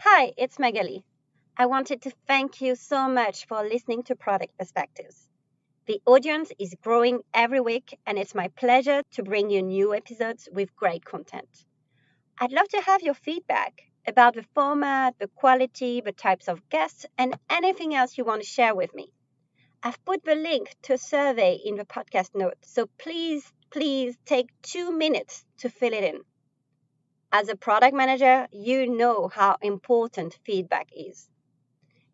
Hi, it's Magali. I wanted to thank you so much for listening to Product Perspectives. The audience is growing every week, and it's my pleasure to bring you new episodes with great content. I'd love to have your feedback about the format, the quality, the types of guests, and anything else you want to share with me. I've put the link to a survey in the podcast notes, so please take 2 minutes to fill it in. As a product manager, you know how important feedback is.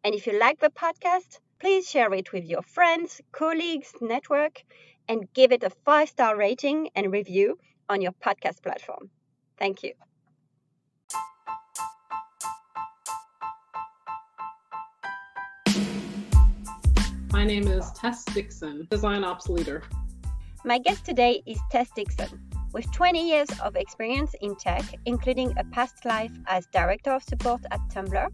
And if you like the podcast, please share it with your friends, colleagues, network, and give it a 5-star rating and review on your podcast platform. Thank you. My name is Tess Dixon, DesignOps leader. My guest today is Tess Dixon. With 20 years of experience in tech, including a past life as Director of Support at Tumblr,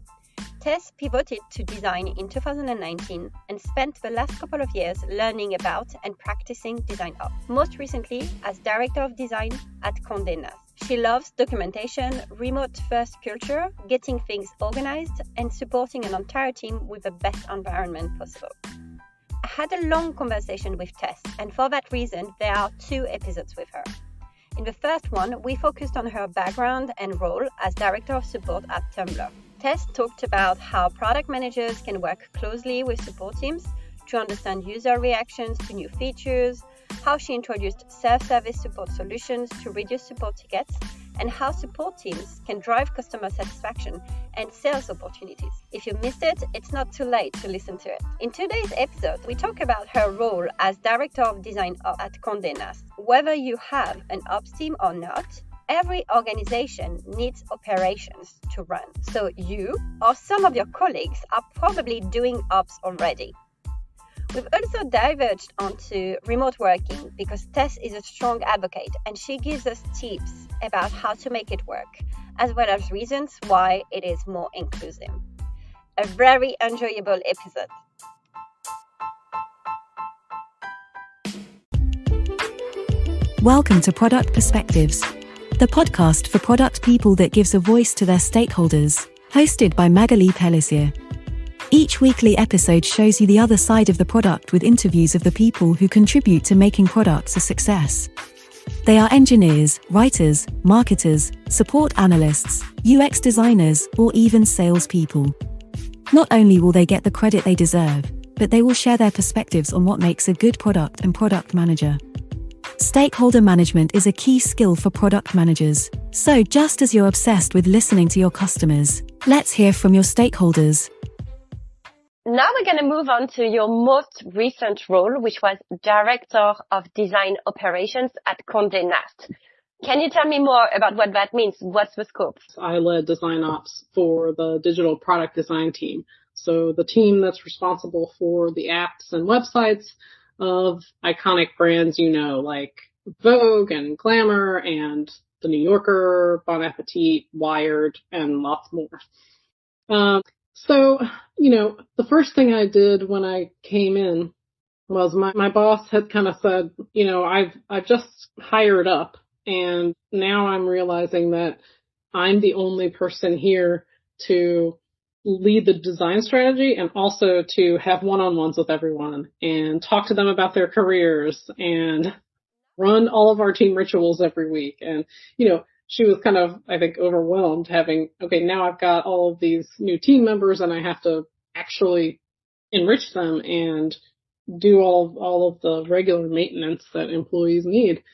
Tess pivoted to design in 2019 and spent the last couple of years learning about and practicing DesignOps, most recently as Director of Design at Condé Nast. She loves documentation, remote-first culture, getting things organized, and supporting an entire team with the best environment possible. I had a long conversation with Tess, and for that reason, there are 2 episodes with her. In the first one, we focused on her background and role as Director of Support at Tumblr. Tess talked about how product managers can work closely with support teams to understand user reactions to new features, how she introduced self-service support solutions to reduce support tickets, and how support teams can drive customer satisfaction and sales opportunities. If you missed it, it's not too late to listen to it. In today's episode, we talk about her role as Director of DesignOps at Condé Nast. Whether you have an ops team or not, every organization needs operations to run. So you or some of your colleagues are probably doing ops already. We've also diverged onto remote working because Tess is a strong advocate and she gives us tips about how to make it work, as well as reasons why it is more inclusive. A very enjoyable episode. Welcome to Product Perspectives, the podcast for product people that gives a voice to their stakeholders, hosted by Magali Pellissier. Each weekly episode shows you the other side of the product with interviews of the people who contribute to making products a success. They are engineers, writers, marketers, support analysts, UX designers, or even salespeople. Not only will they get the credit they deserve, but they will share their perspectives on what makes a good product and product manager. Stakeholder management is a key skill for product managers. So just as you're obsessed with listening to your customers, let's hear from your stakeholders. Now we're going to move on to your most recent role, which was Director of Design Operations at Condé Nast. Can you tell me more about what that means? What's the scope? I led DesignOps for the digital product design team. So the team that's responsible for the apps and websites of iconic brands, like Vogue and Glamour and The New Yorker, Bon Appetit, Wired, and lots more. So, the first thing I did when I came in was my boss had kind of said, I've just hired up and now I'm realizing that I'm the only person here to lead the design strategy and also to have one-on-ones with everyone and talk to them about their careers and run all of our team rituals every week. And, she was kind of, I think, overwhelmed having, now I've got all of these new team members and I have to actually enrich them and do all of the regular maintenance that employees need.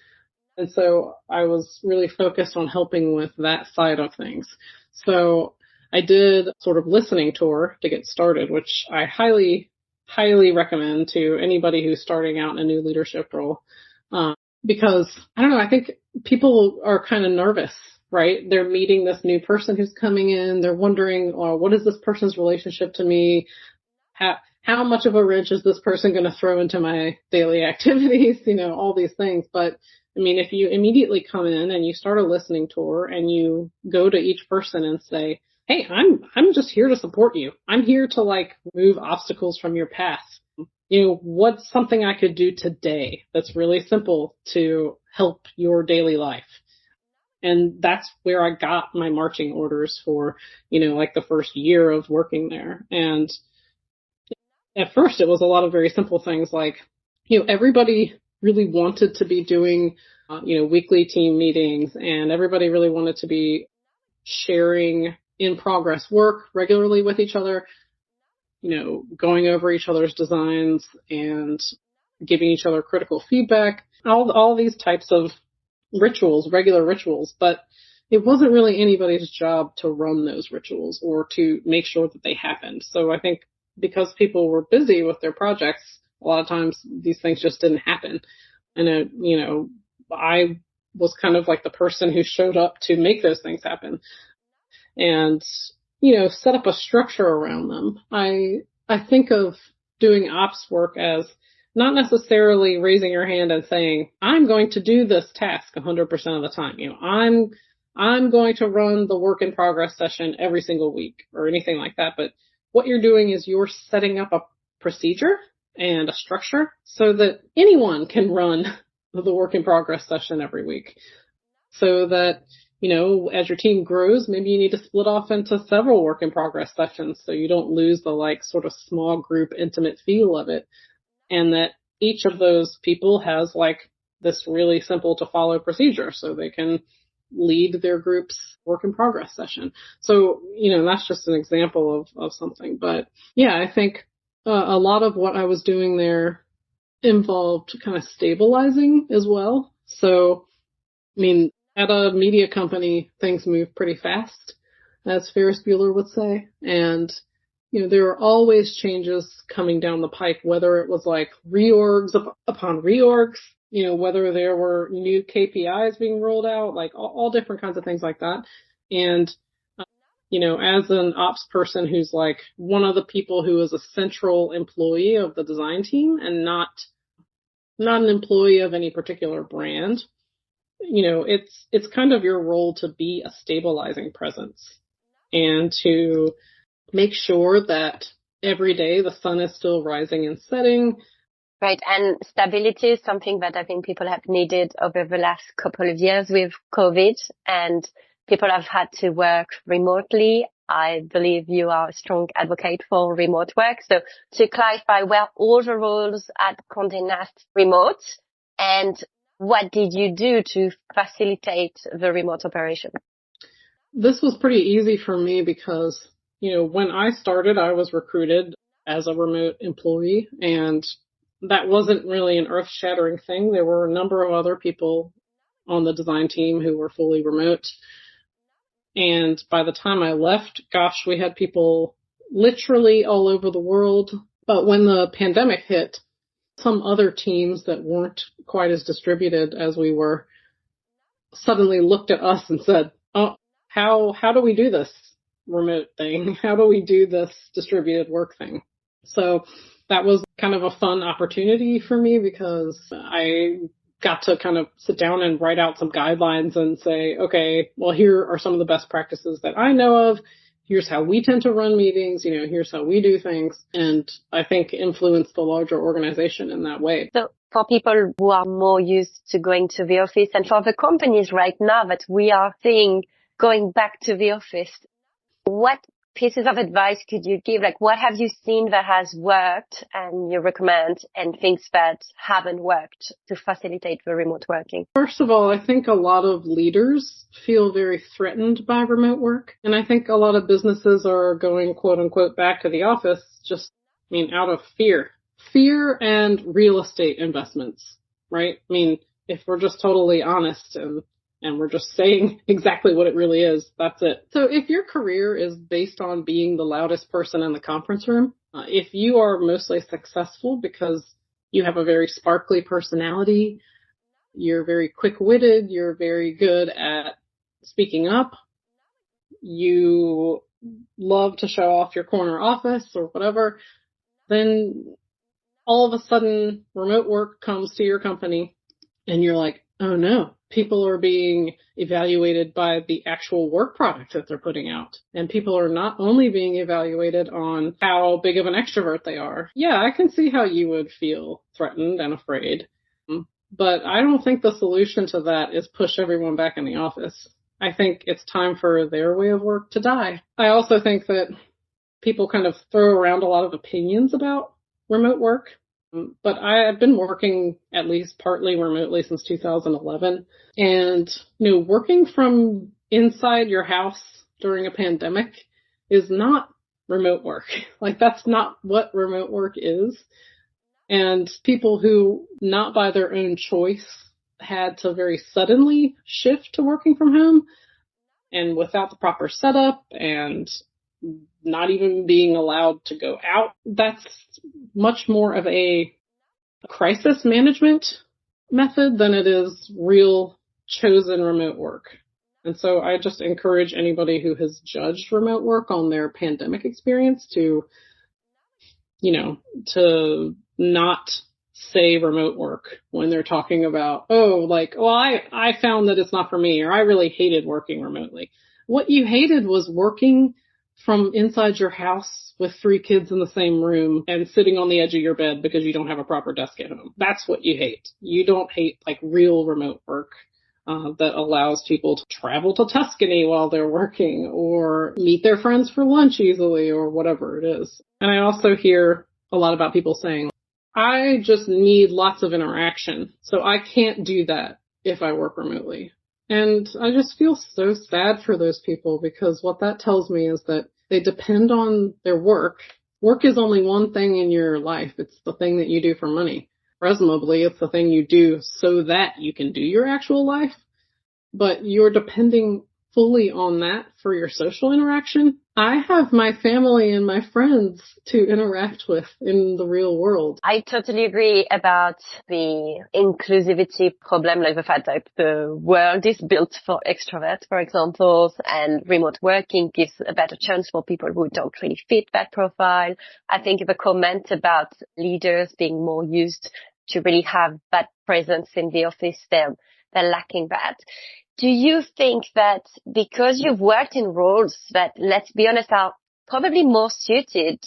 And so I was really focused on helping with that side of things. So I did sort of listening tour to get started, which I highly, highly recommend to anybody who's starting out in a new leadership role. Because, I think people are kind of nervous, right? They're meeting this new person who's coming in. They're wondering, what is this person's relationship to me? How much of a wrench is this person going to throw into my daily activities? All these things. But, if you immediately come in and you start a listening tour and you go to each person and say, hey, I'm just here to support you. I'm here to move obstacles from your path. What's something I could do today that's really simple to help your daily life? And that's where I got my marching orders for, like the first year of working there. And at first it was a lot of very simple things like, everybody really wanted to be doing, weekly team meetings, and everybody really wanted to be sharing in progress work regularly with each other, going over each other's designs and giving each other critical feedback, all these types of rituals, regular rituals, but it wasn't really anybody's job to run those rituals or to make sure that they happened. So I think because people were busy with their projects, a lot of times these things just didn't happen. And, I was kind of like the person who showed up to make those things happen and, set up a structure around them. I think of doing ops work as not necessarily raising your hand and saying, I'm going to do this task 100% of the time. I'm going to run the work in progress session every single week or anything like that. But what you're doing is you're setting up a procedure and a structure so that anyone can run the work in progress session every week. So that, as your team grows, maybe you need to split off into several work in progress sessions so you don't lose the sort of small group intimate feel of it. And that each of those people has this really simple to follow procedure so they can lead their group's work in progress session. So, that's just an example of something. But yeah, I think a lot of what I was doing there involved kind of stabilizing as well. So, at a media company, things move pretty fast, as Ferris Bueller would say. And there were always changes coming down the pike, whether it was reorgs upon reorgs, whether there were new KPIs being rolled out, all different kinds of things like that. And, as an ops person who's one of the people who is a central employee of the design team and not an employee of any particular brand, it's kind of your role to be a stabilizing presence and to make sure that every day the sun is still rising and setting. Right. And stability is something that I think people have needed over the last couple of years with COVID, and people have had to work remotely. I believe you are a strong advocate for remote work. So to clarify, were all the roles at Condé Nast remote, and what did you do to facilitate the remote operation? This was pretty easy for me because, when I started, I was recruited as a remote employee, and that wasn't really an earth-shattering thing. There were a number of other people on the design team who were fully remote. And by the time I left, gosh, we had people literally all over the world. But when the pandemic hit, some other teams that weren't quite as distributed as we were suddenly looked at us and said, oh, how do we do this remote thing? How do we do this distributed work thing? So that was kind of a fun opportunity for me because I got to kind of sit down and write out some guidelines and say, okay, well, here are some of the best practices that I know of. Here's how we tend to run meetings, here's how we do things. And I think influence the larger organization in that way. So for people who are more used to going to the office, and for the companies right now that we are seeing going back to the office, what pieces of advice could you give? What have you seen that has worked and you recommend, and things that haven't worked to facilitate the remote working? First of all, I think a lot of leaders feel very threatened by remote work. And I think a lot of businesses are going, quote unquote, back to the office out of fear. Fear and real estate investments, right? If we're just totally honest and we're just saying exactly what it really is, that's it. So if your career is based on being the loudest person in the conference room, if you are mostly successful because you have a very sparkly personality, you're very quick-witted, you're very good at speaking up, you love to show off your corner office or whatever, then all of a sudden remote work comes to your company and you're like, oh no, people are being evaluated by the actual work product that they're putting out. And people are not only being evaluated on how big of an extrovert they are. Yeah, I can see how you would feel threatened and afraid. But I don't think the solution to that is push everyone back in the office. I think it's time for their way of work to die. I also think that people kind of throw around a lot of opinions about remote work, but I've been working at least partly remotely since 2011. And, working from inside your house during a pandemic is not remote work. Like, that's not what remote work is. And people who, not by their own choice, had to very suddenly shift to working from home and without the proper setup and not even being allowed to go out, that's much more of a crisis management method than it is real chosen remote work. And so I just encourage anybody who has judged remote work on their pandemic experience to not say remote work when they're talking about, I found that it's not for me, or I really hated working remotely. What you hated was working from inside your house with 3 kids in the same room and sitting on the edge of your bed because you don't have a proper desk at home. That's what you hate. You don't hate real remote work that allows people to travel to Tuscany while they're working or meet their friends for lunch easily or whatever it is. And I also hear a lot about people saying, I just need lots of interaction, so I can't do that if I work remotely. And I just feel so sad for those people, because what that tells me is that they depend on their work. Work is only one thing in your life. It's the thing that you do for money. Presumably, it's the thing you do so that you can do your actual life. But you're depending fully on that for your social interaction. I have my family and my friends to interact with in the real world. I totally agree about the inclusivity problem, like the fact that the world is built for extroverts, for example, and remote working gives a better chance for people who don't really fit that profile. I think the comment about leaders being more used to really have that presence in the office, they're lacking that. Do you think that because you've worked in roles that, let's be honest, are probably more suited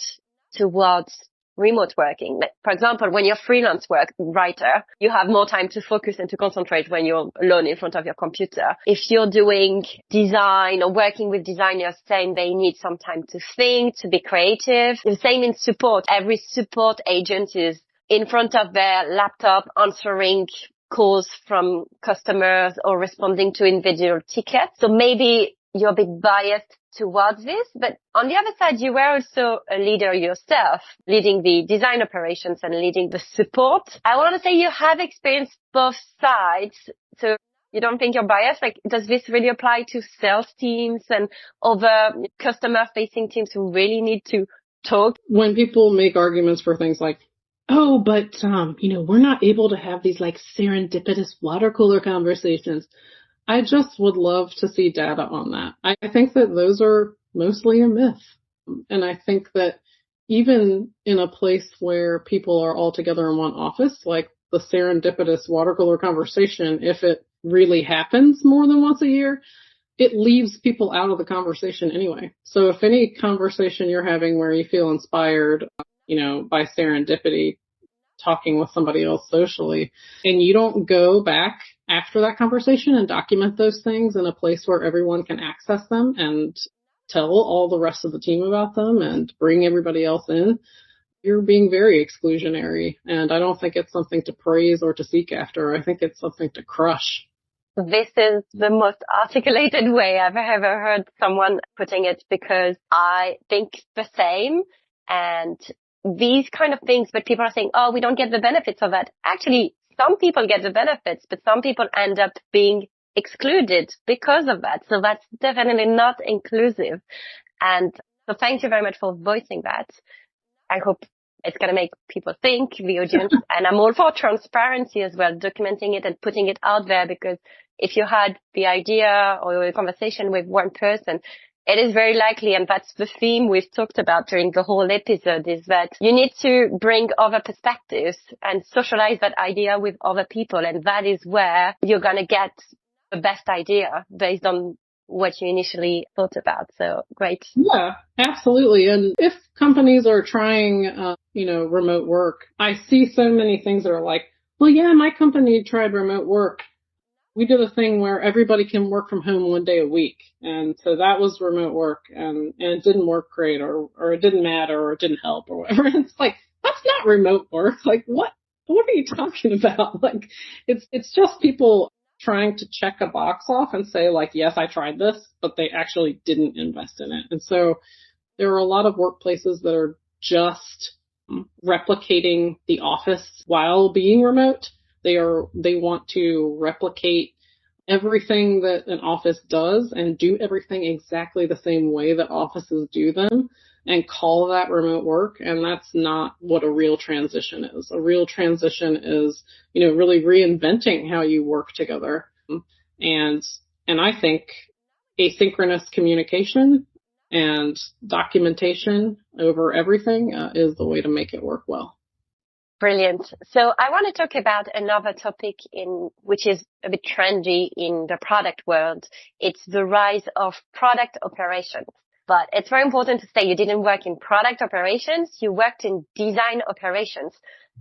towards remote working? Like, for example, when you're a freelance writer, you have more time to focus and to concentrate when you're alone in front of your computer. If you're doing design or working with designers saying they need some time to think, to be creative, the same in support. Every support agent is in front of their laptop answering calls from customers or responding to individual tickets. So maybe you're a bit biased towards this, but on the other side, you were also a leader yourself, leading the design operations and leading the support. I want to say you have experienced both sides. So you don't think you're biased? Like, does this really apply to sales teams and other customer facing teams who really need to talk? When people make arguments for things like, oh, but, we're not able to have these serendipitous water cooler conversations, I just would love to see data on that. I think that those are mostly a myth. And I think that even in a place where people are all together in one office, like the serendipitous water cooler conversation, if it really happens more than once a year, it leaves people out of the conversation anyway. So if any conversation you're having where you feel inspired, by serendipity, talking with somebody else socially, and you don't go back after that conversation and document those things in a place where everyone can access them and tell all the rest of the team about them and bring everybody else in, you're being very exclusionary. And I don't think it's something to praise or to seek after. I think it's something to crush. This is the most articulated way I've ever heard someone putting it, because I think the same. And these kind of things, but people are saying, oh, we don't get the benefits of that. Actually, some people get the benefits, but some people end up being excluded because of that. So that's definitely not inclusive. And so thank you very much for voicing that. I hope it's going to make people think, the audience. And I'm all for transparency as well, documenting it and putting it out there, because if you had the idea or a conversation with one person, it is very likely, and that's the theme we've talked about during the whole episode, is that you need to bring other perspectives and socialize that idea with other people. And that is where you're going to get the best idea based on what you initially thought about. So great. Yeah, absolutely. And if companies are trying, remote work, I see so many things that are like, well, yeah, my company tried remote work. we did a thing where everybody can work from home 1 day a week. And so that was remote work, and it didn't work great, or it didn't matter, or it didn't help, or whatever. It's like, that's not remote work. Like, what are you talking about? Like, it's just people trying to check a box off and say, like, yes, I tried this, but they actually didn't invest in it. And so there are a lot of workplaces that are just replicating the office while being remote. They want to replicate everything that an office does and do everything exactly the same way that offices do them and call that remote work. And that's not what a real transition is. A real transition is, really reinventing how you work together. And I think asynchronous communication and documentation over everything is the way to make it work well. Brilliant. So I want to talk about another topic which is a bit trendy in the product world. It's the rise of product operations. But it's very important to say you didn't work in product operations, you worked in design operations.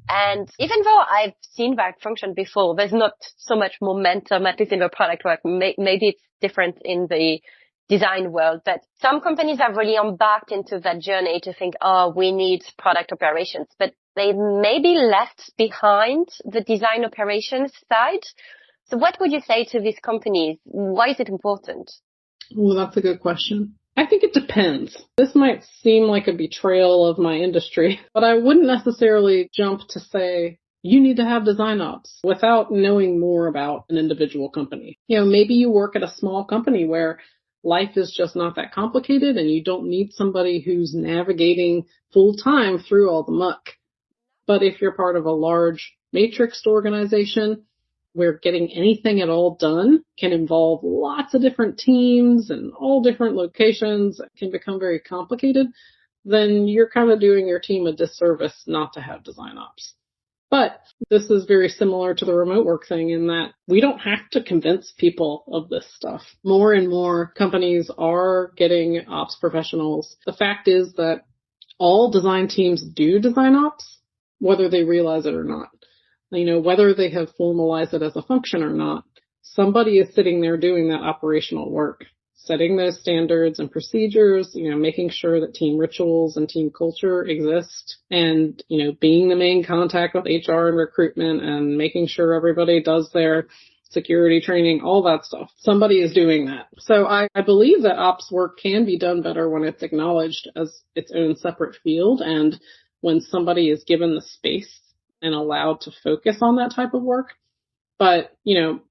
And even though I've seen that function before, there's not so much momentum, at least in the product work. Maybe it's different in the design world, but some companies have really embarked into that journey to think, we need product operations, but they maybe left behind the design operations side. So what would you say to these companies? Why is it important? Well, that's a good question. I think it depends. This might seem like a betrayal of my industry, but I wouldn't necessarily jump to say, you need to have design ops without knowing more about an individual company. Maybe you work at a small company where life is just not that complicated and you don't need somebody who's navigating full time through all the muck. But if you're part of a large matrixed organization where getting anything at all done can involve lots of different teams and all different locations, it can become very complicated, then you're kind of doing your team a disservice not to have design ops. But this is very similar to the remote work thing in that we don't have to convince people of this stuff. More and more companies are getting ops professionals. The fact is that all design teams do design ops, whether they realize it or not. Whether they have formalized it as a function or not, somebody is sitting there doing that operational work, setting those standards and procedures, making sure that team rituals and team culture exist, and, being the main contact with HR and recruitment and making sure everybody does their security training, all that stuff. Somebody is doing that. So I believe that ops work can be done better when it's acknowledged as its own separate field and when somebody is given the space and allowed to focus on that type of work. But,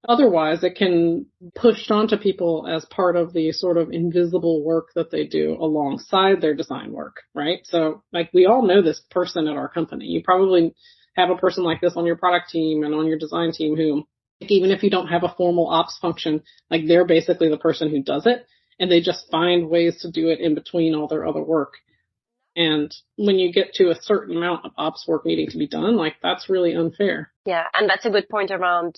otherwise it can push onto people as part of the sort of invisible work that they do alongside their design work, right? So we all know this person at our company. You probably have a person like this on your product team and on your design team who, even if you don't have a formal ops function, they're basically the person who does it, and they just find ways to do it in between all their other work. And when you get to a certain amount of ops work needing to be done, that's really unfair. Yeah, and that's a good point around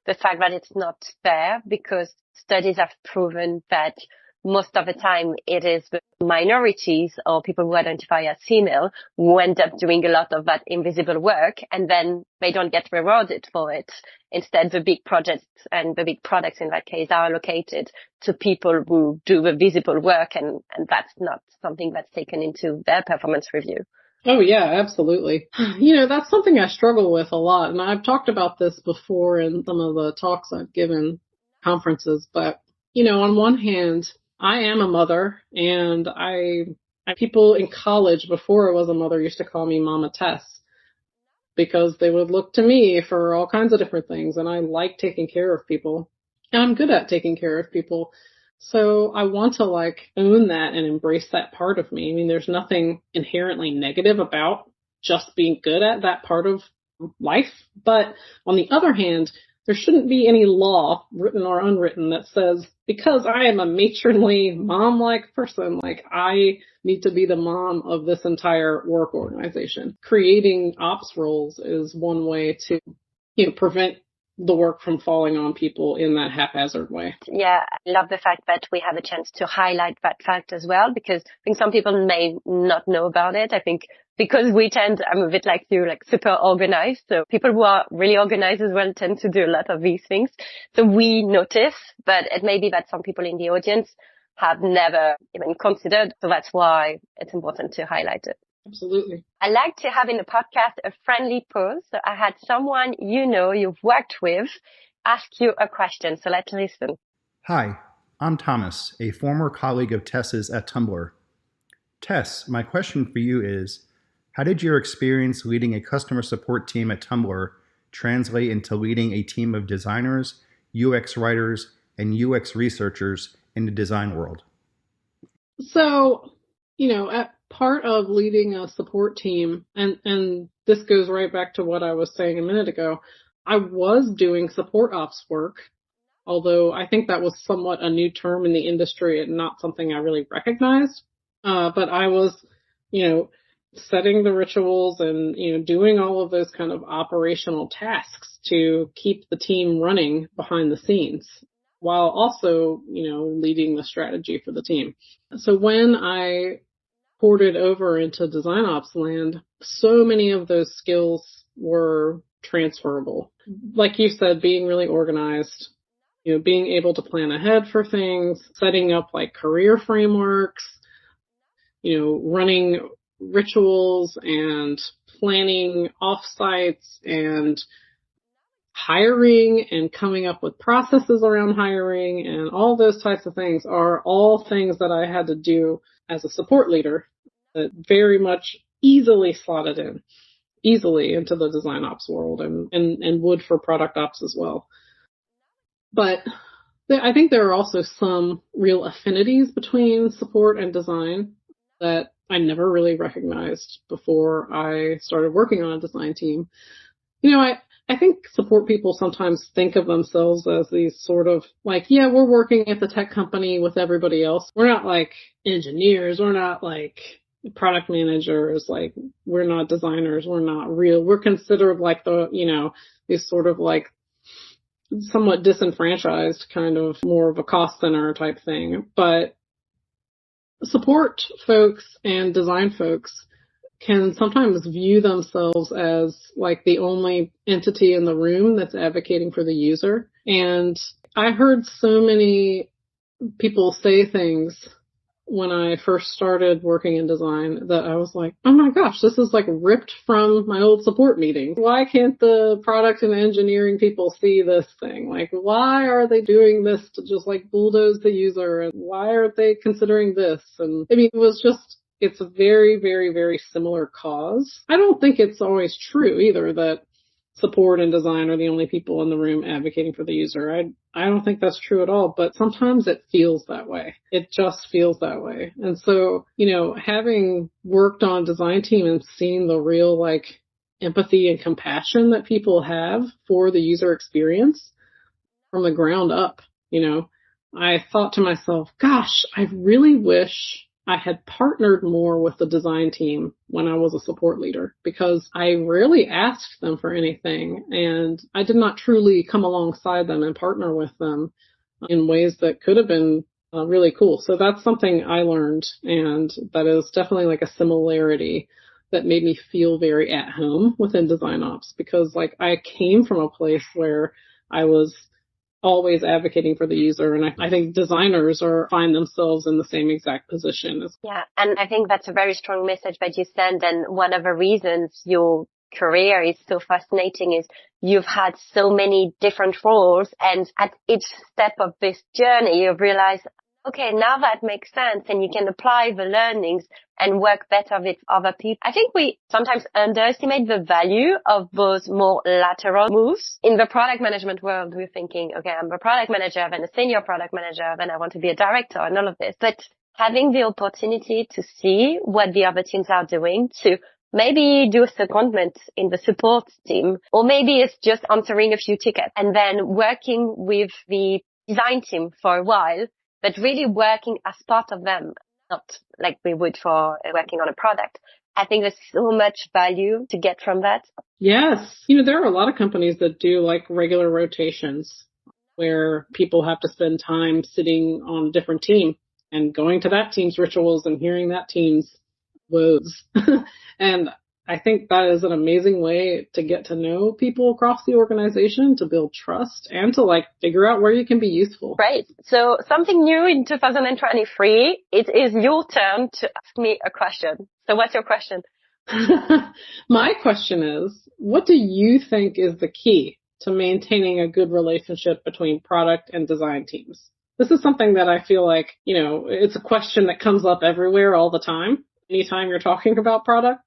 the fact that it's not fair, because studies have proven that most of the time it is the minorities or people who identify as female who end up doing a lot of that invisible work, and then they don't get rewarded for it. Instead, the big projects and the big products in that case are allocated to people who do the visible work, and that's not something that's taken into their performance review. Oh, yeah, absolutely. That's something I struggle with a lot, and I've talked about this before in some of the talks I've given conferences, but, on one hand, I am a mother, and people in college before I was a mother used to call me Mama Tess because they would look to me for all kinds of different things, and I like taking care of people. And I'm good at taking care of people. So I want to own that and embrace that part of me. I mean, there's nothing inherently negative about just being good at that part of life. But on the other hand, there shouldn't be any law, written or unwritten, that says, because I am a matronly, mom-like person, I need to be the mom of this entire work organization. Creating ops roles is one way to, prevent the work from falling on people in that haphazard way. Yeah, I love the fact that we have a chance to highlight that fact as well, because I think some people may not know about it. I think because I'm a bit like you, like super organized. So people who are really organized as well tend to do a lot of these things. So we notice, but it may be that some people in the audience have never even considered. So that's why it's important to highlight it. Absolutely. I like to have in the podcast a friendly pause. So I had someone you've worked with ask you a question. So let's listen. Hi, I'm Thomas, a former colleague of Tess's at Tumblr. Tess, my question for you is, how did your experience leading a customer support team at Tumblr translate into leading a team of designers, UX writers, and UX researchers in the design world? So, at part of leading a support team, and this goes right back to what I was saying a minute ago, I was doing support ops work, although I think that was somewhat a new term in the industry and not something I really recognized. But I was, setting the rituals and, doing all of those kind of operational tasks to keep the team running behind the scenes, while also, leading the strategy for the team. So when I ported over into DesignOps land, so many of those skills were transferable. Like you said, being really organized, being able to plan ahead for things, setting up like career frameworks, running rituals and planning offsites and hiring and coming up with processes around hiring and all those types of things are all things that I had to do as a support leader that very much easily slotted in easily into the design ops world and would for product ops as well. But I think there are also some real affinities between support and design that I never really recognized before I started working on a design team. I think support people sometimes think of themselves as these sort of like, yeah, we're working at the tech company with everybody else. We're not like engineers. We're not like product managers. Like we're not designers. We're not real. We're considered like these sort of like somewhat disenfranchised kind of more of a cost center type thing. But support folks and design folks can sometimes view themselves as like the only entity in the room that's advocating for the user. And I heard so many people say things when I first started working in design that I was like, oh my gosh, this is like ripped from my old support meeting. Why can't the product and engineering people see this thing? Like, why are they doing this to just like bulldoze the user? And why aren't they considering this? And I mean, it's a very, very, very similar cause. I don't think it's always true either that support and design are the only people in the room advocating for the user. I don't think that's true at all, but sometimes it feels that way. It just feels that way. And so, having worked on a design team and seen the real like empathy and compassion that people have for the user experience from the ground up, I thought to myself, gosh, I really wish I had partnered more with the design team when I was a support leader, because I rarely asked them for anything and I did not truly come alongside them and partner with them in ways that could have been really cool. So that's something I learned, and that is definitely like a similarity that made me feel very at home within design ops, because like I came from a place where I was always advocating for the user. And I think designers find themselves in the same exact position. Yeah. And I think that's a very strong message that you send. And one of the reasons your career is so fascinating is you've had so many different roles. And at each step of this journey, you've realized, okay, now that makes sense. And you can apply the learnings and work better with other people. I think we sometimes underestimate the value of those more lateral moves. In the product management world, we're thinking, okay, I'm a product manager, then a senior product manager, then I want to be a director and all of this. But having the opportunity to see what the other teams are doing, to maybe do a secondment in the support team, or maybe it's just answering a few tickets and then working with the design team for a while, but really working as part of them. Not like we would for working on a product. I think there's so much value to get from that. Yes. There are a lot of companies that do like regular rotations where people have to spend time sitting on a different team and going to that team's rituals and hearing that team's woes. And I think that is an amazing way to get to know people across the organization, to build trust, and to like figure out where you can be useful. Right. So something new in 2023, it is your turn to ask me a question. So what's your question? My question is, what do you think is the key to maintaining a good relationship between product and design teams? This is something that I feel like, it's a question that comes up everywhere all the time, anytime you're talking about product.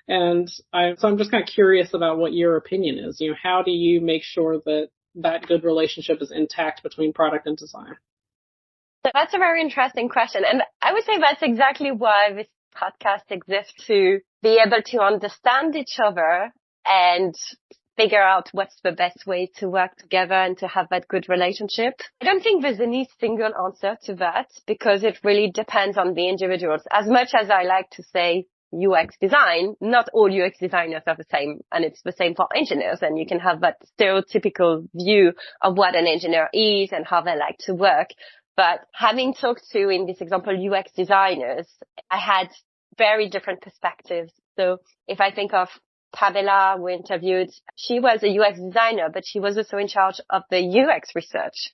And so I'm just kind of curious about what your opinion is. How do you make sure that that good relationship is intact between product and design? So that's a very interesting question. And I would say that's exactly why this podcast exists, to be able to understand each other and figure out what's the best way to work together and to have that good relationship. I don't think there's any single answer to that, because it really depends on the individuals. As much as I like to say UX design, not all UX designers are the same, and it's the same for engineers, and you can have that stereotypical view of what an engineer is and how they like to work. But having talked to, in this example, UX designers, I had very different perspectives. So if I think of Pavela, we interviewed, she was a UX designer, but she was also in charge of the UX research.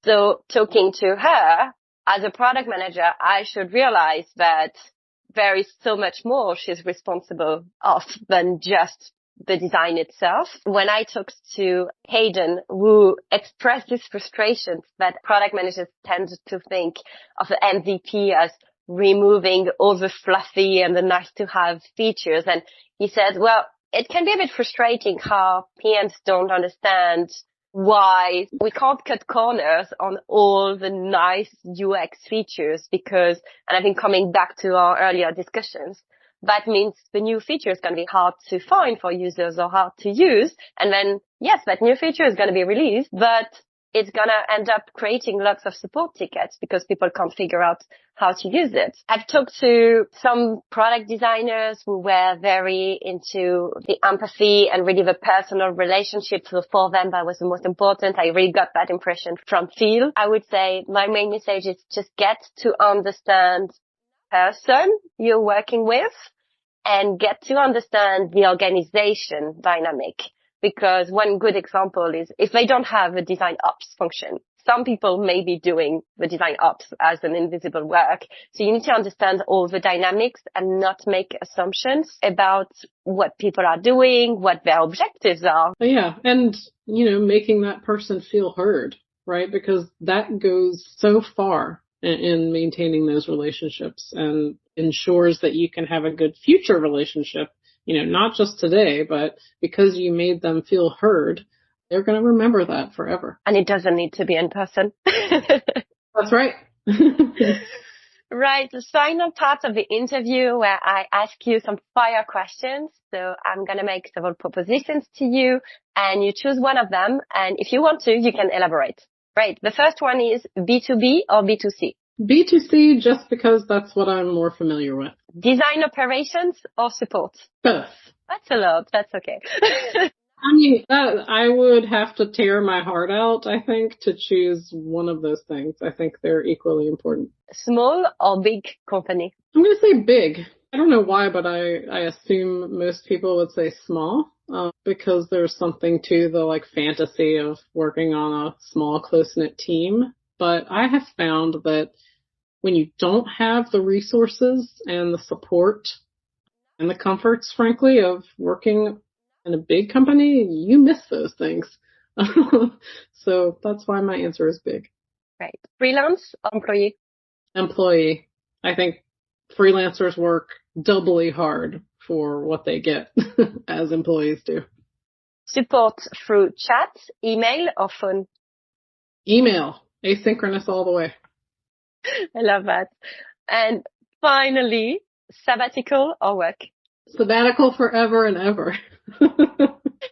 So talking to her as a product manager, I should realize that there is so much more she's responsible of than just the design itself. When I talked to Hayden, who expressed this frustration that product managers tend to think of the MVP as removing all the fluffy and the nice to have features. And he said, well, it can be a bit frustrating how PMs don't understand why we can't cut corners on all the nice UX features, because, and I've been coming back to our earlier discussions, that means the new feature is going to be hard to find for users or hard to use. And then, yes, that new feature is going to be released, but it's going to end up creating lots of support tickets because people can't figure out how to use it. I've talked to some product designers who were very into the empathy and really the personal relationship. So for them, that was the most important. I really got that impression from Phil. I would say my main message is just get to understand the person you're working with and get to understand the organization dynamic. Because one good example is if they don't have a design ops function, some people may be doing the design ops as an invisible work. So you need to understand all the dynamics and not make assumptions about what people are doing, what their objectives are. Yeah. And, making that person feel heard, right? Because that goes so far in maintaining those relationships and ensures that you can have a good future relationship. Not just today, but because you made them feel heard, they're going to remember that forever. And it doesn't need to be in person. That's right. Right. The final part of the interview where I ask you some fire questions. So I'm going to make several propositions to you and you choose one of them. And if you want to, you can elaborate. Right. The first one is B2B or B2C? B2C, just because that's what I'm more familiar with. Design operations or support? Both. That's a lot. That's okay. I would have to tear my heart out, I think, to choose one of those things. I think they're equally important. Small or big company? I'm going to say big. I don't know why, but I assume most people would say small, because there's something to the fantasy of working on a small, close-knit team. But I have found that when you don't have the resources and the support and the comforts, frankly, of working in a big company, you miss those things. So that's why my answer is big. Right. Freelance or employee? Employee. I think freelancers work doubly hard for what they get as employees do. Support through chat, email, or phone? Email. Asynchronous all the way. I love that. And finally, sabbatical or work? Sabbatical forever and ever.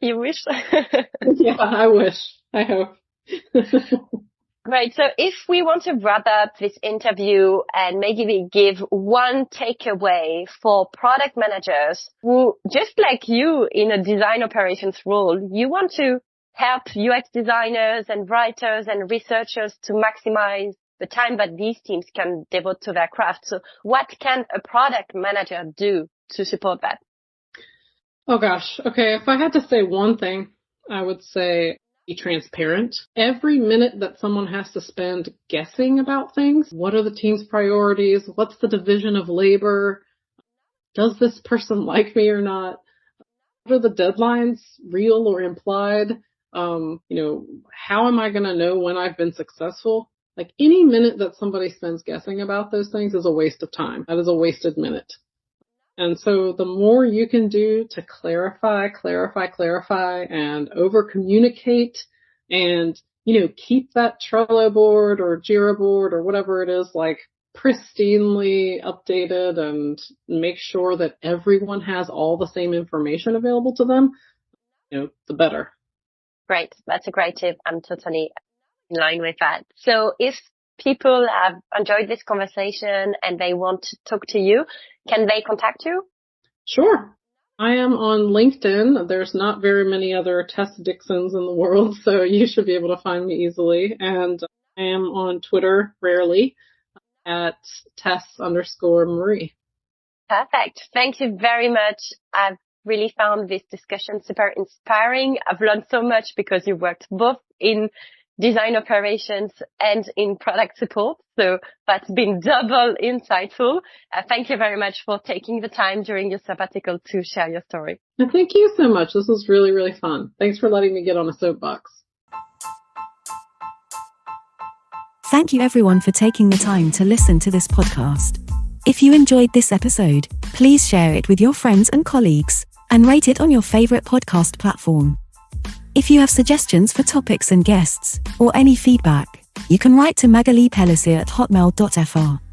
You wish? Yeah, I wish. I hope. Great. So if we want to wrap up this interview and maybe give one takeaway for product managers who, just like you in a design operations role, you want to help UX designers and writers and researchers to maximize the time that these teams can devote to their craft. So what can a product manager do to support that? Oh gosh. Okay. If I had to say one thing, I would say be transparent. Every minute that someone has to spend guessing about things, what are the team's priorities? What's the division of labor? Does this person like me or not? What are the deadlines, real or implied? How am I going to know when I've been successful? Like any minute that somebody spends guessing about those things is a waste of time. That is a wasted minute. And so the more you can do to clarify, and over-communicate and, keep that Trello board or Jira board or whatever it is, like pristinely updated and make sure that everyone has all the same information available to them, the better. Great. That's a great tip. I'm totally in line with that. So if people have enjoyed this conversation and they want to talk to you, can they contact you? Sure. I am on LinkedIn. There's not very many other Tess Dixons in the world, so you should be able to find me easily. And I am on Twitter rarely at Tess_Marie. Perfect. Thank you very much. I've really found this discussion super inspiring. I've learned so much because you worked both in design operations and in product support. So that's been double insightful. Thank you very much for taking the time during your sabbatical to share your story. And thank you so much. This was really, really fun. Thanks for letting me get on a soapbox. Thank you everyone for taking the time to listen to this podcast. If you enjoyed this episode, please share it with your friends and colleagues and rate it on your favorite podcast platform. If you have suggestions for topics and guests, or any feedback, you can write to Magali Pellissier at hotmail.fr.